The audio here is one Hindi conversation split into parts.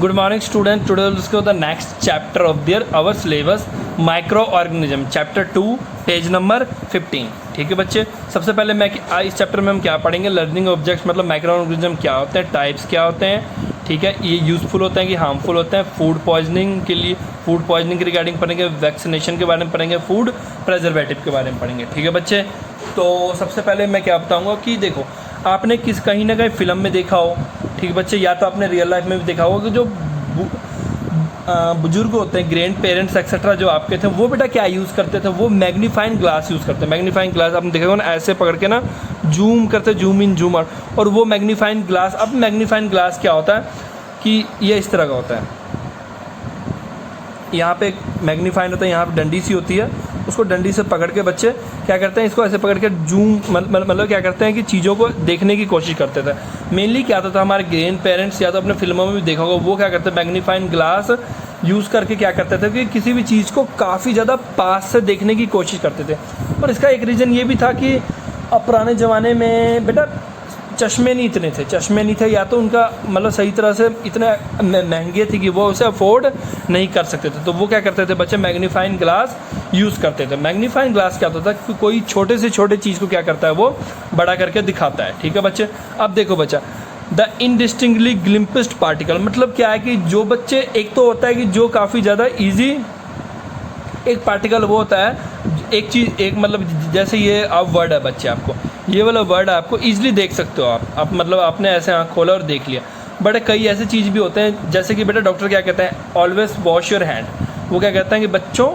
Good morning students. Today we'll discuss the next chapter of our syllabus, microorganism, chapter 2, page number 15. ठीक है बच्चे, सबसे पहले मैं इस चैप्टर में हम क्या पढ़ेंगे, लर्निंग ऑब्जेक्ट्स मतलब माइक्रोऑर्गेनिज्म क्या होते हैं, टाइप्स क्या होते हैं. ठीक है, ये यूज़फुल होते हैं कि हार्मफुल होते हैं. फूड पॉइजनिंग के रिगार्डिंग पढ़ेंगे, वैक्सीनेशन के बारे में पढ़ेंगे, फूड प्रिजर्वेटिव के बारे में पढ़ेंगे. ठीक है बच्चे, तो सबसे पहले मैं क्या बताऊँगा कि देखो, आपने कहीं ना कहीं फ़िल्म में देखा हो. ठीक है बच्चे, या तो आपने रियल लाइफ में भी देखा होगा कि जो बुजुर्ग होते हैं, ग्रैंड पेरेंट्स एक्सेट्रा जो आपके थे, वो बेटा क्या यूज़ करते थे, वो मैग्नीफाइंग ग्लास यूज़ करते हैं. मैग्नीफाइंग ग्लास आपने देखा होगा ना, ऐसे पकड़ के ना जूम करते, जूम इन जूम आउट. और वो मैग्नीफाइंग ग्लास, अब मैग्नीफाइंग ग्लास क्या होता है कि ये इस तरह का होता है. यहाँ पे मैग्नीफाइंग होता है, यहाँ पे डंडी सी होती है, उसको डंडी से पकड़ के बच्चे क्या करते हैं, इसको ऐसे पकड़ के जूम मतलब क्या करते हैं कि चीज़ों को देखने की कोशिश करते थे. मेनली क्या होता था, हमारे ग्रैंड पेरेंट्स या तो अपने फिल्मों में भी देखा होगा, वो क्या करते हैं, मैग्नीफाइंग ग्लास यूज़ करके क्या करते थे कि किसी भी चीज़ को काफ़ी ज़्यादा पास से देखने की कोशिश करते थे. और इसका एक रीज़न ये भी था कि अब पुराने ज़माने में बेटा चश्मे नहीं थे, या तो उनका मतलब सही तरह से इतने महंगे थे कि वो उसे अफोर्ड नहीं कर सकते थे. तो वो क्या करते थे बच्चे, मैग्नीफाइंग ग्लास यूज़ करते थे. मैग्नीफाइंग ग्लास क्या होता था कि कोई छोटे से छोटे चीज़ को क्या करता है, वो बड़ा करके दिखाता है. ठीक है बच्चे, अब देखो बच्चा, द इनडिस्टिंक्टली ग्लिम्पिस्ट पार्टिकल मतलब क्या है कि जो बच्चे, एक तो होता है कि जो काफ़ी ज़्यादा ईजी एक पार्टिकल वो होता है, एक चीज़ एक मतलब जैसे ये आप वर्ड है बच्चे, आपको ये वाला वर्ड आपको ईजिली देख सकते हो आप मतलब आपने ऐसे आँख खोला और देख लिया. बट कई ऐसे चीज़ भी होते हैं, जैसे कि बेटा डॉक्टर क्या कहते हैं, ऑलवेज वॉश योर हैंड. वो क्या कहते हैं कि बच्चों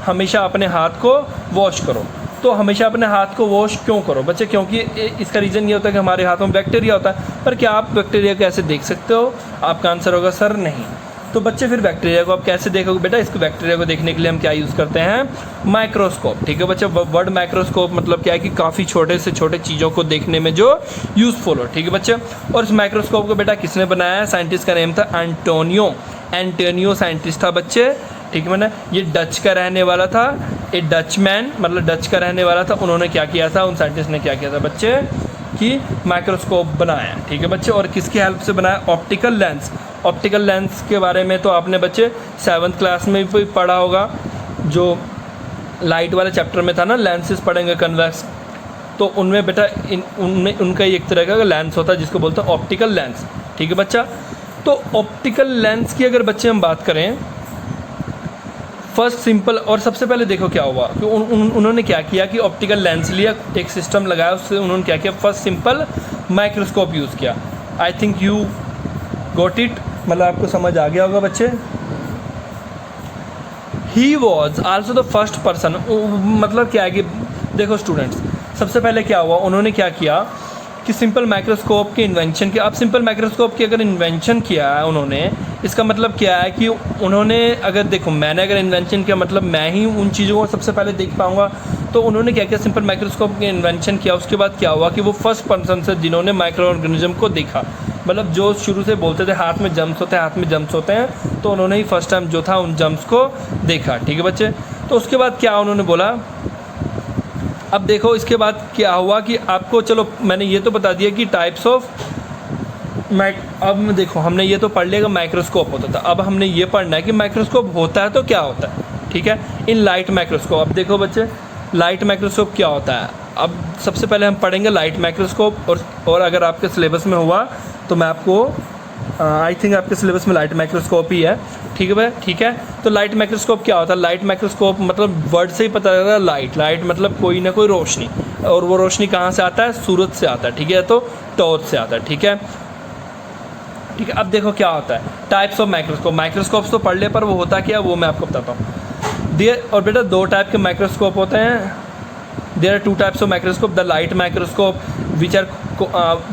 हमेशा अपने हाथ को वॉश करो. तो हमेशा अपने हाथ को वॉश क्यों करो बच्चे, क्योंकि इसका रीज़न ये होता है कि हमारे हाथों में बैक्टीरिया होता है. पर क्या आप बैक्टीरिया को ऐसे देख सकते हो? आपका आंसर होगा सर नहीं. तो बच्चे फिर बैक्टीरिया को आप कैसे देखोगे बेटा, इसको बैक्टीरिया को देखने के लिए हम क्या यूज़ करते हैं, माइक्रोस्कोप. ठीक है बच्चे, वर्ड माइक्रोस्कोप मतलब क्या है कि काफ़ी छोटे से छोटे चीज़ों को देखने में जो यूज़फुल हो. ठीक है बच्चे, और इस माइक्रोस्कोप को बेटा किसने बनाया है, साइंटिस्ट का नेम था एंटोनियो साइंटिस्ट था बच्चे. ठीक है, मैंने ये डच का रहने वाला था, ये डचमैन मतलब डच का रहने वाला था. उन्होंने क्या किया था, उन साइंटिस्ट ने क्या किया था बच्चे कि माइक्रोस्कोप बनाया. ठीक है बच्चे, और किसकी हेल्प से बनाया, ऑप्टिकल लेंस के बारे में तो आपने बच्चे 7th क्लास में भी पढ़ा होगा, जो लाइट वाले चैप्टर में था ना, लेंसेज पढ़ेंगे कन्वेक्स. तो उनमें बेटा उनमें उनका एक तरह का लेंस होता है जिसको बोलते हैं ऑप्टिकल लेंस. ठीक है बच्चा, तो ऑप्टिकल लेंस की अगर बच्चे हम बात करें, फर्स्ट सिंपल, और सबसे पहले देखो क्या हुआ कि उन्होंने क्या किया कि ऑप्टिकल लेंस लिया, एक सिस्टम लगाया, उससे उन्होंने क्या किया, फर्स्ट सिंपल माइक्रोस्कोप यूज़ किया. I think you got it, मतलब आपको समझ आ गया होगा बच्चे. He was also the first person, मतलब क्या है कि देखो स्टूडेंट्स, सबसे पहले क्या हुआ, उन्होंने क्या किया कि सिंपल माइक्रोस्कोप की इन्वेंशन किया. अब सिंपल माइक्रोस्कोप की अगर इन्वेंशन किया है उन्होंने, इसका मतलब क्या है कि उन्होंने अगर देखो, मैंने अगर इन्वेंशन किया मतलब मैं ही उन चीज़ों को सबसे पहले देख पाऊँगा. तो उन्होंने क्या किया, सिंपल माइक्रोस्कोप की इन्वेंशन किया. उसके बाद क्या हुआ कि वो फर्स्ट पर्सन से जिन्होंने माइक्रो ऑर्गेनिज्म को देखा, मतलब जो शुरू से बोलते थे हाथ में जम्स होते हैं, तो उन्होंने ही फर्स्ट टाइम जो था उन जम्स को देखा. ठीक है बच्चे, तो उसके बाद क्या उन्होंने बोला, अब देखो इसके बाद क्या हुआ कि आपको, चलो मैंने ये तो बता दिया कि टाइप्स ऑफ अब देखो हमने ये तो पढ़ लिया कि माइक्रोस्कोप होता था. अब हमने ये पढ़ना है कि माइक्रोस्कोप होता है तो क्या होता है. ठीक है, इन लाइट माइक्रोस्कोप. अब देखो बच्चे, लाइट माइक्रोस्कोप क्या होता है. अब सबसे पहले हम पढ़ेंगे लाइट माइक्रोस्कोप, और अगर आपके सिलेबस में हुआ तो मैं आपको आई थिंक आपके सिलेबस में लाइट माइक्रोस्कोप ही है. ठीक है भाई, ठीक है. तो लाइट माइक्रोस्कोप क्या होता है, लाइट माइक्रोस्कोप मतलब वर्ड से ही पता चल रहा है, लाइट मतलब कोई ना कोई रोशनी, और वो रोशनी कहाँ से आता है, सूरज से आता है. ठीक है, तो टॉर्च से आता है. ठीक है, ठीक है. अब देखो क्या होता है, टाइप्स ऑफ माइक्रोस्कोप्स तो पढ़ ले, पर वो होता क्या वो मैं आपको बताता हूँ. और बेटा 2 टाइप के माइक्रोस्कोप होते हैं. There are 2 types of microscope, the light microscope which are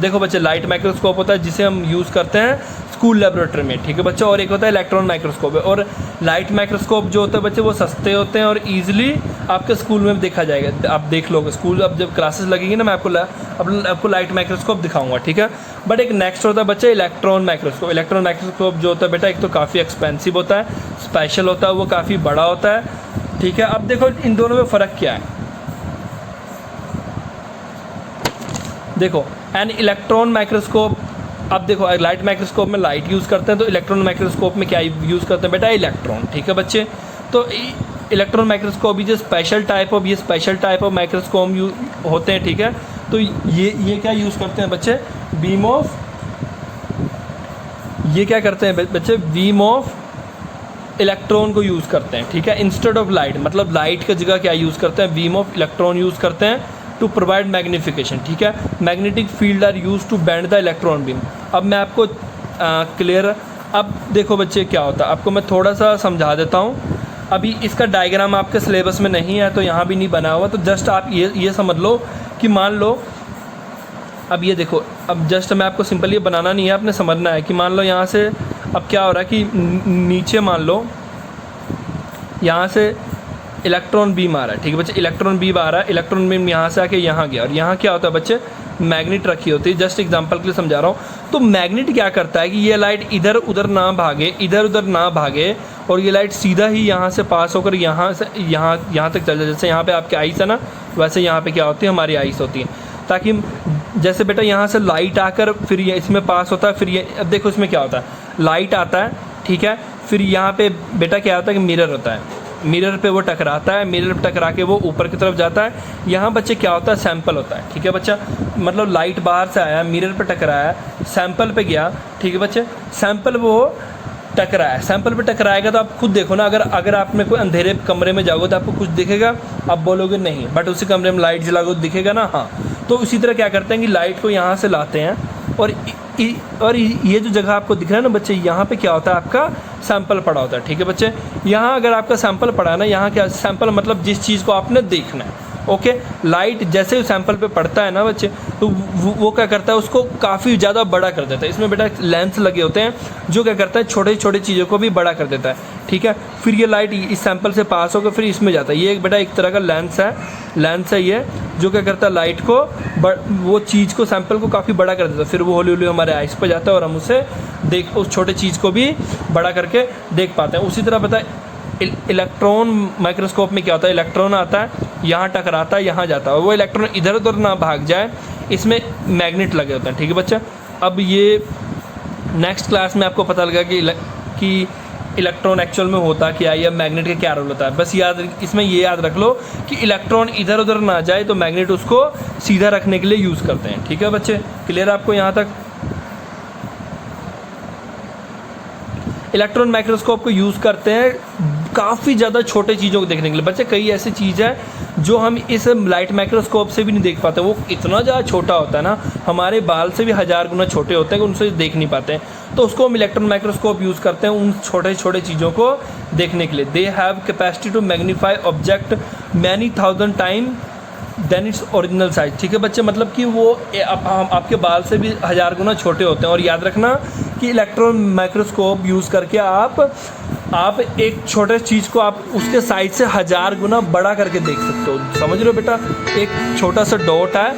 देखो बच्चे, लाइट माइक्रोस्कोप होता है जिसे हम यूज़ करते हैं स्कूल लेबोरेटरी में. ठीक है बच्चे, और एक होता है इलेक्ट्रॉन माइक्रोस्कोप. और लाइट माइक्रोस्कोप जो होता है बच्चे, वो सस्ते होते हैं और ईजिली आपके स्कूल में देखा जाएगा. आप देख लोगे स्कूल, अब जब क्लासेस लगेगी ना, मैं आपको लाइट माइक्रोस्कोप दिखाऊंगा. ठीक है, बट एक नेक्स्ट होता है बच्चे इलेक्ट्रॉन माइक्रोस्कोप जो होता है बेटा, एक तो काफ़ी एक्सपेंसिव होता है, स्पेशल होता है, वो काफ़ी बड़ा होता है. ठीक है, अब देखो इन दोनों में फ़र्क क्या है. देखो, एन इलेक्ट्रॉन माइक्रोस्कोप अब देखो लाइट माइक्रोस्कोप में लाइट यूज़ करते हैं, तो इलेक्ट्रॉन माइक्रोस्कोप में क्या यूज़ करते हैं बेटा, इलेक्ट्रॉन। ठीक है बच्चे, तो इलेक्ट्रॉन माइक्रोस्कोप ये स्पेशल टाइप ऑफ माइक्रोस्कोप होते हैं। ठीक है, तो ये क्या यूज़ करते हैं बच्चे, बीम ऑफ, ये क्या करते हैं बच्चे, बीम ऑफ इलेक्ट्रॉन को यूज़ करते हैं। ठीक है, इंस्टेड ऑफ लाइट, मतलब लाइट की जगह क्या यूज़ करते हैं, बीम ऑफ इलेक्ट्रॉन यूज़ करते हैं टू प्रोवाइड मैग्नीफिकेशन। ठीक है, magnetic field are use to bend the electron beam. अब मैं आपको क्लियर, अब देखो बच्चे क्या होता है, आपको मैं थोड़ा सा समझा देता हूँ। अभी इसका डायग्राम आपके सिलेबस में नहीं है, तो यहाँ भी नहीं बना हुआ, तो जस्ट आप ये समझ लो कि मान लो, अब ये देखो, अब जस्ट मैं आपको सिंपल ये बनाना नहीं है, आपने समझना है कि मान लो यहाँ से अब क्या हो रहा है कि नीचे मान लो यहाँ से इलेक्ट्रॉन बीम आ रहा है। ठीक है बच्चे, इलेक्ट्रॉन बीम आ रहा है, इलेक्ट्रॉन बीम यहाँ से आके यहाँ गया, और यहाँ क्या होता है बच्चे, मैग्नेट रखी होती है। जस्ट एग्जांपल के लिए समझा रहा हूँ। तो मैग्नेट क्या करता है कि ये लाइट इधर उधर ना भागे, और ये लाइट सीधा ही यहाँ से पास होकर यहाँ से यहाँ तक चल जाए। जैसे यहाँ पे आपके आइस है ना, वैसे यहाँ पे क्या होती है, हमारी आइस होती है, ताकि जैसे बेटा यहाँ से लाइट आकर फिर ये इसमें पास होता है, फिर ये, अब देखो इसमें क्या होता है, लाइट आता है। ठीक है, फिर यहाँ पे बेटा क्या होता है कि मिरर होता है, मिरर पे वो टकराता है, मिरर पे टकरा के वो ऊपर की तरफ जाता है। यहाँ बच्चे क्या होता है, सैंपल होता है। ठीक है बच्चा, मतलब लाइट बाहर से आया, मिरर पे टकराया, सैंपल पे गया। ठीक है बच्चे, सैंपल वो टकराया, सैंपल पे टकराएगा तो आप खुद देखो ना, अगर आप में कोई अंधेरे कमरे में जाओगे तो आपको कुछ दिखेगा, आप बोलोगे नहीं, बट उसी कमरे में लाइट जलाओगे तो दिखेगा ना, हाँ। तो इसी तरह क्या करते हैं कि लाइट को यहाँ से लाते हैं, और ये जो जगह आपको दिख रहा है ना बच्चे, यहाँ पे क्या होता है, आपका सैंपल पड़ा होता है। ठीक है बच्चे, यहाँ अगर आपका सैंपल पड़ा है ना, यहाँ क्या सैंपल मतलब जिस चीज़ को आपने देखना है। ओके, लाइट जैसे ही सैंपल पे पड़ता है ना बच्चे, तो वो क्या करता है, उसको काफ़ी ज़्यादा बड़ा कर देता है। इसमें बेटा लेंस लगे होते हैं, जो क्या करता है, छोटे छोटे चीज़ों को भी बड़ा कर देता है। ठीक है, फिर ये लाइट इस सैंपल से पास होकर फिर इसमें जाता है। ये बेटा एक तरह का लेंस है ये, जो क्या करता है, लाइट को वो चीज़ को, सैंपल को काफ़ी बड़ा कर देता है। फिर वो हौली हौली हमारे आइस पर जाता है, और हम उसे उस छोटे चीज़ को भी बड़ा करके देख पाते हैं। उसी तरह पता है इलेक्ट्रॉन माइक्रोस्कोप में क्या होता है, इलेक्ट्रॉन आता है, यहाँ टकराता है, यहाँ जाता है, वो इलेक्ट्रॉन इधर उधर ना भाग जाए, इसमें मैग्नेट लगे होते हैं। ठीक है बच्चा, अब ये नेक्स्ट क्लास में आपको पता लगा कि इलेक्ट्रॉन एक्चुअल में होता क्या है, या मैग्नेट का क्या रोल होता है। बस इसमें ये याद रख लो कि इलेक्ट्रॉन इधर उधर ना जाए, तो मैग्नेट उसको सीधा रखने के लिए यूज़ करते हैं। ठीक है बच्चे, क्लियर आपको यहाँ तक। इलेक्ट्रॉन माइक्रोस्कोप को यूज़ करते हैं काफ़ी ज़्यादा छोटे चीज़ों को देखने के लिए। बच्चे कई ऐसी चीज़ है जो हम इस लाइट माइक्रोस्कोप से भी नहीं देख पाते, वो इतना ज़्यादा छोटा होता है ना, हमारे बाल से भी 1000 गुना छोटे होते हैं कि उनसे देख नहीं पाते हैं, तो उसको हम इलेक्ट्रॉन माइक्रोस्कोप यूज़ करते हैं उन छोटे छोटे चीज़ों को देखने के लिए। They have capacity to magnify object many thousand time than its original size. ठीक है बच्चे, मतलब कि वो आपके बाल से भी 1000 गुना छोटे होते हैं। और याद रखना कि इलेक्ट्रॉन माइक्रोस्कोप यूज़ करके आप एक छोटे चीज़ को आप उसके साइज से 1000 गुना बड़ा करके देख सकते हो। समझ रहे हो बेटा, एक छोटा सा डॉट है,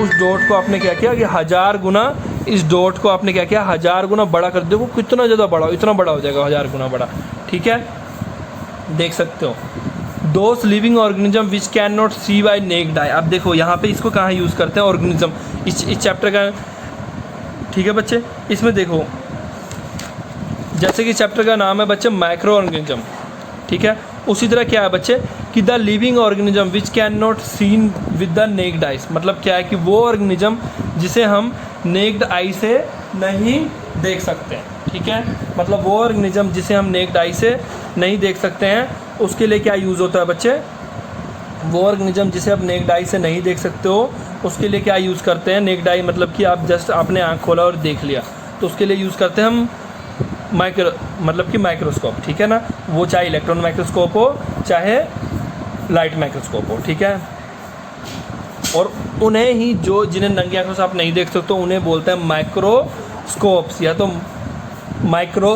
उस डॉट को आपने क्या किया कि 1000 गुना, इस डॉट को आपने क्या किया, 1000 गुना बड़ा कर दो, वो कितना ज़्यादा बड़ा हो, इतना बड़ा हो जाएगा, 1000 गुना बड़ा। ठीक है, देख सकते हो। Those living organism which can not see by naked eye. अब देखो यहाँ पे इसको कहाँ यूज़ करते हैं, ऑर्गेनिज्म, इस चैप्टर का। ठीक है बच्चे, इसमें देखो जैसे कि चैप्टर का नाम है बच्चे माइक्रो ऑर्गेनिज्म। ठीक है, उसी तरह क्या है बच्चे कि the living organism which can not seen with the necked eyes. मतलब क्या है कि वो ऑर्गेनिज्म जिसे हम नेक्ड आई से नहीं देख सकते हैं। ठीक है, मतलब वो ऑर्गेनिज्म जिसे हम नेक्ड आई से नहीं देख सकते हैं, उसके लिए क्या यूज़ होता है बच्चे, वो ऑर्गेनिज्म जिसे आप नेक्ड आई से नहीं देख सकते हो, उसके लिए क्या यूज़ करते हैं। नेक्ड आई मतलब कि आप जस्ट आपने आँख खोला और देख लिया, तो उसके लिए यूज़ करते हैं हम मतलब कि माइक्रोस्कोप। ठीक है ना, वो चाहे इलेक्ट्रॉन माइक्रोस्कोप हो चाहे लाइट माइक्रोस्कोप हो। ठीक है, और उन्हें ही जो जिन्हें नंगी आंखों से आप नहीं देख सकते, उन्हें बोलते हैं माइक्रोस्कोप्स या तो माइक्रो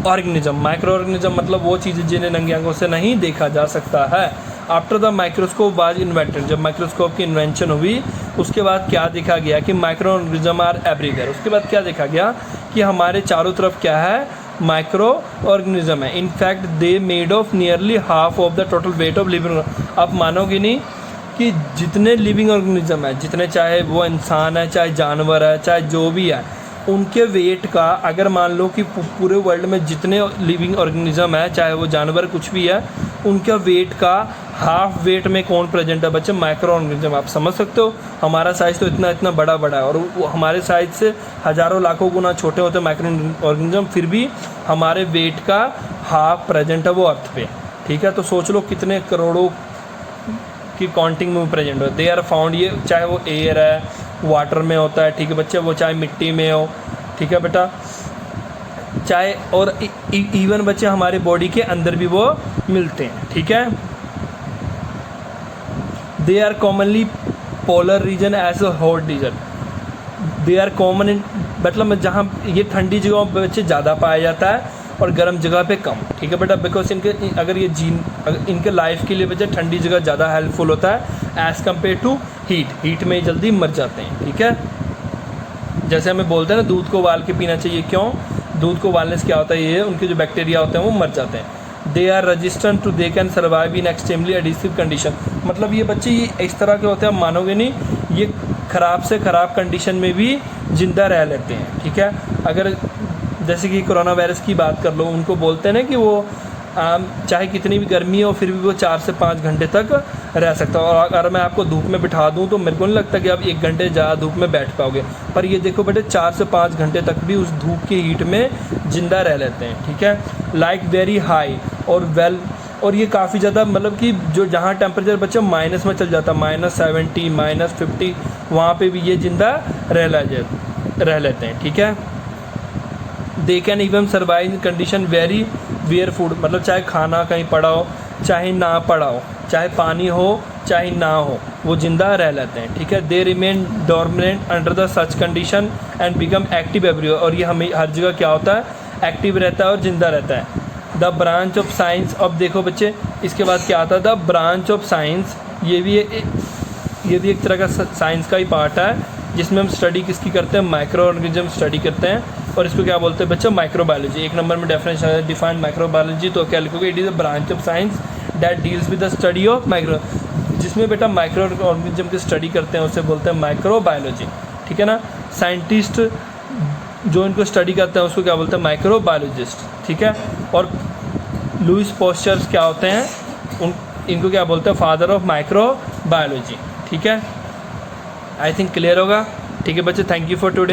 ऑर्गेनिज्म मतलब वो चीज़ें जिन्हें नंगी आंखों से नहीं देखा जा सकता है। After the microscope was invented, जब माइक्रोस्कोप की इन्वेंशन हुई उसके बाद क्या देखा गया कि माइक्रो ऑर्गेनिज्म आर एवरीवेयर। उसके बाद क्या देखा गया कि हमारे चारों तरफ क्या है, माइक्रो ऑर्गेनिज्म है। In fact they made of nearly half of the total weight of living. आप मानोगे नहीं कि जितने लिविंग ऑर्गेनिज्म है, जितने चाहे वो इंसान है, चाहे जानवर है, चाहे जो भी है, उनके वेट का, अगर मान लो कि पूरे वर्ल्ड में जितने लिविंग ऑर्गेनिज्म है, चाहे वो जानवर कुछ भी है, उनका वेट का हाफ वेट में कौन प्रेजेंट है बच्चे? Micro organism. आप समझ सकते हो, हमारा साइज़ तो इतना इतना बड़ा बड़ा है और वो हमारे साइज़ से हज़ारों लाखों गुना छोटे होते हैं माइक्रो ऑर्गेनिज्म, फिर भी हमारे वेट का हाफ प्रेजेंट है वो अर्थ पे। ठीक है, तो सोच लो कितने करोड़ों की काउंटिंग में प्रेजेंट हो। दे आर फाउंड, ये चाहे वो एयर है, वाटर में होता है, ठीक है बच्चे, वो चाहे मिट्टी में हो, ठीक है बेटा, चाहे और इवन बच्चे हमारे बॉडी के अंदर भी वो मिलते हैं। ठीक है, they are commonly polar region as a hot region. They are common in, मतलब जहाँ ये ठंडी जगहों पर बच्चे ज़्यादा पाया जाता है और गर्म जगह पे कम। ठीक है बेटा, बिकॉज इनके अगर ये जीन इनके लाइफ के लिए बच्चे ठंडी जगह ज़्यादा हेल्पफुल होता है एज़ कम्पेयर टू हीट में जल्दी मर जाते हैं। ठीक है, जैसे हमें बोलते हैं ना दूध को उबाल के पीना चाहिए, क्यों? दूध को उबालने से क्या होता है, ये उनके जो बैक्टीरिया होते हैं वो मर जाते हैं। They are resistant to, they can survive in extremely adhesive condition. मतलब ये बच्चे ये इस तरह के होते हैं, आप मानोगे नहीं, ये ख़राब से ख़राब कंडीशन में भी ज़िंदा रह लेते हैं। ठीक है, अगर जैसे कि कोरोना वायरस की बात कर लो, उनको बोलते हैं ना कि वो चाहे कितनी भी गर्मी हो फिर भी वो 4 से 5 घंटे तक रह सकता है। और अगर मैं आपको धूप में बिठा दूं तो मेरे को नहीं लगता कि आप 1 घंटे ज़्यादा धूप में बैठ पाओगे, पर ये देखो बेटे 4 से 5 घंटे तक भी उस धूप की हीट में ज़िंदा रह लेते हैं। ठीक है, लाइक वेरी हाई और वेल, और ये काफ़ी ज़्यादा, मतलब कि जो जहाँ टेम्परेचर बच्चे माइनस में चल जाता है, -70 -50, वहाँ पे भी ये ज़िंदा रह लेते हैं। ठीक है, they can even survive in condition very wear food, मतलब चाहे खाना कहीं पड़ा हो चाहे ना पड़ा हो, चाहे पानी हो चाहे ना हो, वो ज़िंदा रह लेते हैं। ठीक है, they remain dormant under the such condition and become active everywhere, और ये हमें हर जगह क्या होता है, एक्टिव रहता है और ज़िंदा रहता है। द ब्रांच ऑफ साइंस, अब देखो बच्चे इसके बाद क्या आता है, द ब्रांच ऑफ साइंस, ये भी एक तरह का साइंस का ही पार्ट है जिसमें हम स्टडी किसकी करते हैं, माइक्रो ऑर्गेनिज्म स्टडी करते हैं, और इसको क्या बोलते हैं बच्चों, माइक्रोबायोलॉजी। 1 नंबर में डेफिनेशन है डिफाइन माइक्रोबायोलॉजी, तो क्या लिखोगे, it is a branch of science that deals with the study of micro, जिसमें बेटा माइक्रो ऑर्गेनिज्म की स्टडी करते हैं उसे बोलते हैं माइक्रोबायोलॉजी। ठीक है ना, साइंटिस्ट जो इनको स्टडी करते हैं उसको क्या बोलते हैं, माइक्रोबायोलॉजिस्ट। ठीक है, और लुईस पास्चर क्या होते हैं, इनको क्या बोलते हैं, फादर ऑफ माइक्रोबायोलॉजी। ठीक है, आई थिंक क्लियर होगा। ठीक है बच्चे, थैंक यू फॉर टुडे।